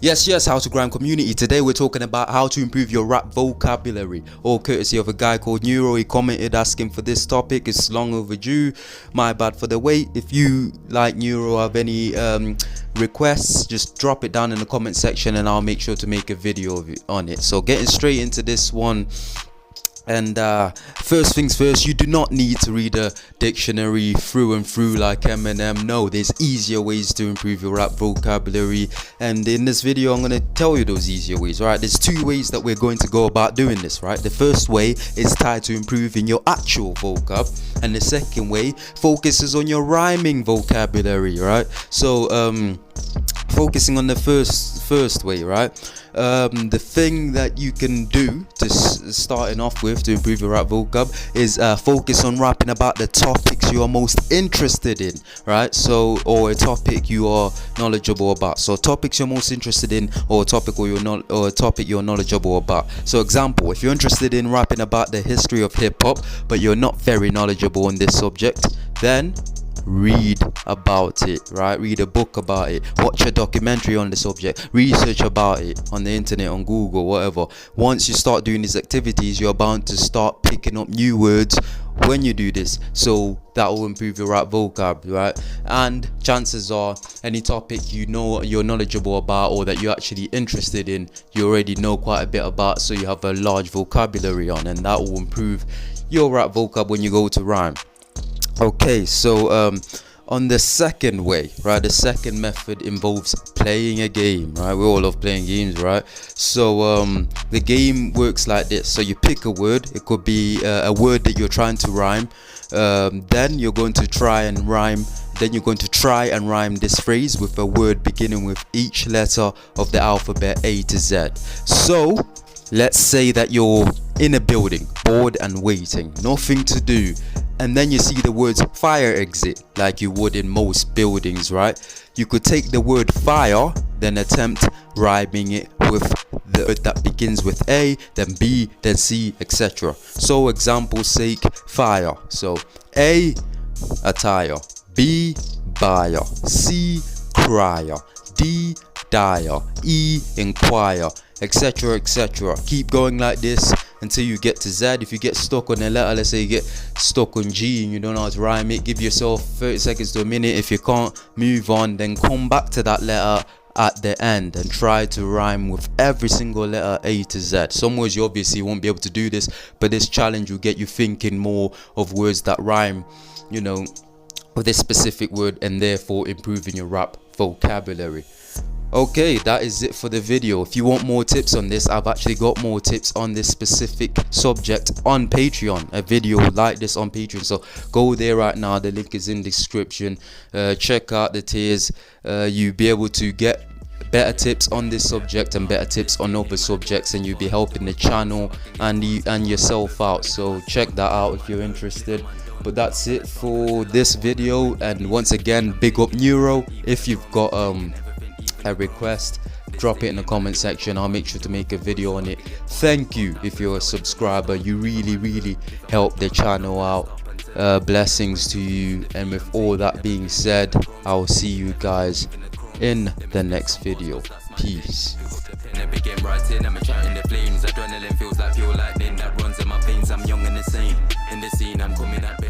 Yes, How to Grime community. Today we're talking about how to improve your rap vocabulary, all courtesy of a guy called Neuro. He commented asking for this topic. It's long overdue. My bad for the wait. If you, like Neuro, have any requests, just drop it down in the comment section and I'll make sure to make a video on it. So getting straight into this one. And first things first, you do not need to read a dictionary through and through like Eminem. No, there's easier ways to improve your rap vocabulary, and in this video I'm going to tell you those easier ways. Right, there's two ways that we're going to go about doing this. Right, the first way is tied to improving your actual vocab, and the second way focuses on your rhyming vocabulary. Right, so focusing on the first way, right, the thing that you can do to starting off with to improve your rap vocab is focus on rapping about the topics you are most interested in, right? So, or a topic you are knowledgeable about. So topics you're most interested in, or a topic or a topic you're knowledgeable about. So example, if you're interested in rapping about the history of hip-hop but you're not very knowledgeable on this subject, then read about it, right? Read a book about it, watch a documentary on the subject, research about it on the internet, on Google, whatever. Once you start doing these activities, you're bound to start picking up new words when you do this, so that will improve your rap vocab, right? And chances are any topic you know you're knowledgeable about or that you're actually interested in, you already know quite a bit about, so you have a large vocabulary on, and that will improve your rap vocab when you go to rhyme. Okay, so on the second way, right, the second method involves playing a game, right? We all love playing games, right? So the game works like this. So you pick a word. It could be a word that you're trying to rhyme. Then you're going to try and rhyme this phrase with a word beginning with each letter of the alphabet A to Z. So let's say that you're in a building, bored and waiting, nothing to do, and then you see the words fire exit like you would in most buildings, right? You could take the word fire, then attempt rhyming it with the word that begins with A, then B, then C, etc. So example sake, fire. So A, attire, B, buyer, C, crier, D, dire, E, inquire, etc, etc. Keep going like this until you get to Z. If you get stuck on a letter, let's say you get stuck on G and you don't know how to rhyme it, give yourself 30 seconds to a minute. If you can't move on, then come back to that letter at the end and try to rhyme with every single letter A to Z. Some words you obviously won't be able to do this, but this challenge will get you thinking more of words that rhyme, you know, with this specific word, and therefore improving your rap vocabulary. Okay, that is it for the video. If you want more tips on this, I've actually got more tips on this specific subject on Patreon, a video like this on Patreon. So go there right now, the link is in the description. Check out the tiers. You'll be able to get better tips on this subject and better tips on other subjects, and you'll be helping the channel and yourself out. So check that out if you're interested. But that's it for this video, and once again, big up Neuro. If you've got a request, drop it in the comment section. I'll make sure to make a video on it. Thank you if you're a subscriber. You really help the channel out. Blessings to you, and with all that being said, I'll see you guys in the next video. Peace. Adrenaline feels like pure lightning that runs in my veins. I'm young and insane. In the scene, I'm coming at